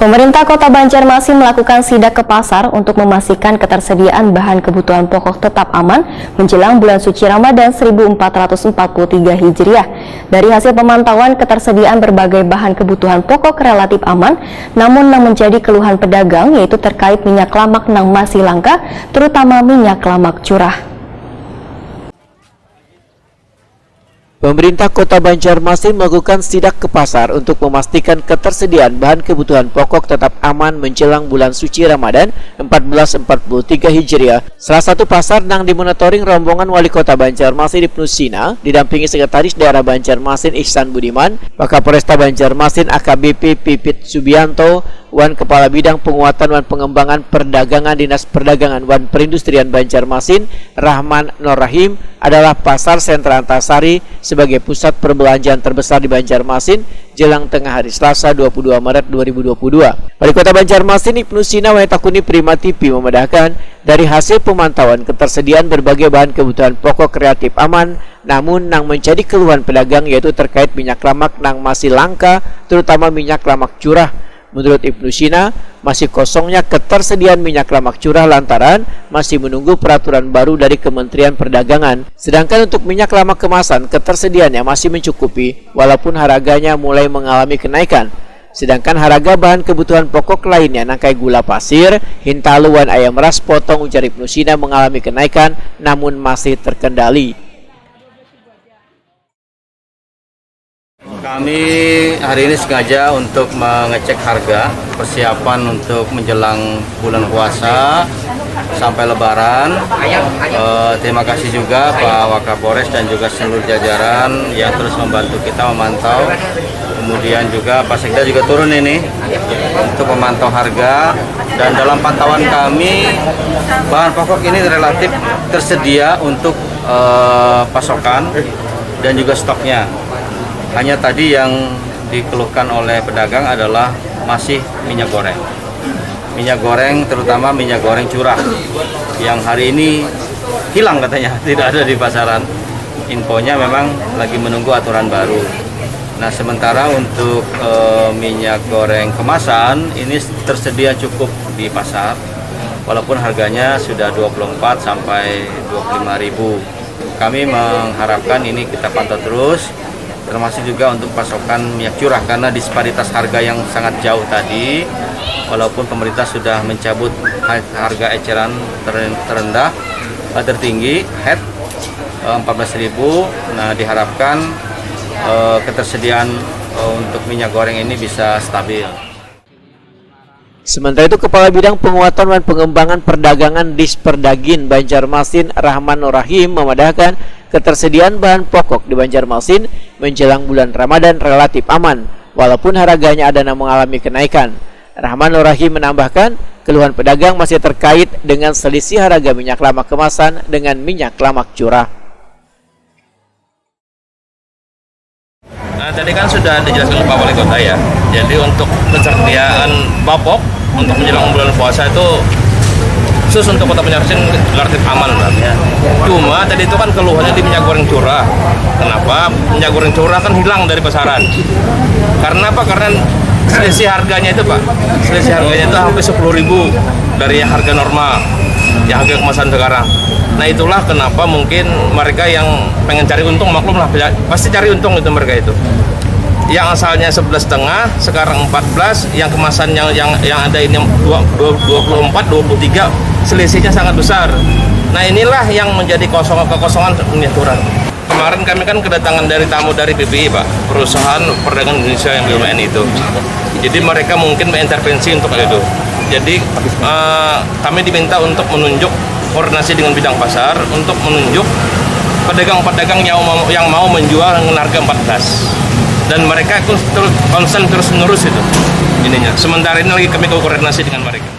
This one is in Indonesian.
Pemerintah Kota Banjarmasin melakukan sidak ke pasar untuk memastikan ketersediaan bahan kebutuhan pokok tetap aman menjelang bulan suci Ramadan 1443 Hijriah. Dari hasil pemantauan, ketersediaan berbagai bahan kebutuhan pokok relatif aman, namun yang menjadi keluhan pedagang yaitu terkait minyak lamak yang masih langka, terutama minyak lamak curah. Pemerintah Kota Banjarmasin melakukan sidak ke pasar untuk memastikan ketersediaan bahan kebutuhan pokok tetap aman menjelang bulan suci Ramadan 1443 Hijriah. Salah satu pasar yang dimonitoring rombongan Wali Kota Banjarmasin Ibnu Sina didampingi Sekretaris Daerah Banjarmasin Ihsan Budiman, Wakapolresta Banjarmasin AKBP Pipit Subianto, Wan Kepala Bidang Penguatan dan Pengembangan Perdagangan Dinas Perdagangan Wan Perindustrian Banjarmasin Rahman Norrahim adalah Pasar Sentra Antasari sebagai pusat perbelanjaan terbesar di Banjarmasin jelang tengah hari Selasa 22 Maret 2022. Wali Kota Banjarmasin Ibnu Sina Wayatakuni Prima TV memedahkan dari hasil pemantauan ketersediaan berbagai bahan kebutuhan pokok kreatif aman, namun yang menjadi keluhan pedagang yaitu terkait minyak lamak yang masih langka, terutama minyak lamak curah. Menurut Ibnu Sina, masih kosongnya ketersediaan minyak lamak curah lantaran masih menunggu peraturan baru dari Kementerian Perdagangan. Sedangkan untuk minyak lamak kemasan, ketersediaannya masih mencukupi walaupun harganya mulai mengalami kenaikan. Sedangkan harga bahan kebutuhan pokok lainnya nangkai gula pasir, hintaluan ayam ras potong ujar Ibnu Sina mengalami kenaikan namun masih terkendali. Kami hari ini sengaja untuk mengecek harga persiapan untuk menjelang bulan puasa sampai Lebaran. Terima kasih juga Pak Wakapolres dan juga seluruh jajaran yang terus membantu kita memantau. Kemudian juga Pak Sekda juga turun ini untuk memantau harga. Dan dalam pantauan kami bahan pokok ini relatif tersedia untuk pasokan dan juga stoknya. Hanya tadi yang dikeluhkan oleh pedagang adalah masih minyak goreng. Minyak goreng, terutama minyak goreng curah, yang hari ini hilang katanya, tidak ada di pasaran. Infonya memang lagi menunggu aturan baru. Nah, sementara untuk minyak goreng kemasan, ini tersedia cukup di pasar, walaupun harganya sudah 24 sampai 25.000. Kami mengharapkan ini kita pantau terus, termasuk juga untuk pasokan minyak curah karena disparitas harga yang sangat jauh tadi, walaupun pemerintah sudah mencabut harga eceran terendah tertinggi head 14.000. Nah, diharapkan ketersediaan untuk minyak goreng ini bisa stabil. Sementara itu, Kepala Bidang Penguatan dan Pengembangan Perdagangan Disperdagin Banjarmasin Rahman Norrahim memedahkan ketersediaan bahan pokok di Banjarmasin menjelang bulan Ramadan relatif aman, walaupun harganya ada yang mengalami kenaikan. Rahman Norrahim menambahkan, keluhan pedagang masih terkait dengan selisih harga minyak lamak kemasan dengan minyak lamak curah. Nah, tadi kan sudah dijelaskan Pak Wali Kota ya. Jadi untuk ketersediaan pokok untuk menjelang bulan puasa itu khusus untuk Kota Banjarmasin relatif aman berarti. Cuma tadi itu kan keluhannya di minyak goreng curah. Kenapa? Minyak goreng curah kan hilang dari pasaran. Karena apa? Karena selisih harganya itu Pak. Selisih harganya itu hampir 10.000 dari harga normal, yang harga kemasan sekarang. Nah, itulah kenapa mungkin mereka yang pengen cari untung, maklum lah, pasti cari untung itu mereka itu. Yang asalnya 11,5 sekarang 14, yang kemasan yang ada ini 24, 23, selisihnya sangat besar. Nah, inilah yang menjadi kekosongan minyak curah. Kemarin kami kan kedatangan dari tamu dari PPI Pak, Perusahaan Perdagangan Indonesia yang BUMN itu. Jadi mereka mungkin mengintervensi untuk itu. Jadi kami diminta untuk menunjuk koordinasi dengan bidang pasar untuk menunjuk pedagang-pedagang yang mau menjual dengan harga 14, dan mereka terus konsen terus menerus itu ininya. Sementara ini lagi kami koordinasi dengan mereka.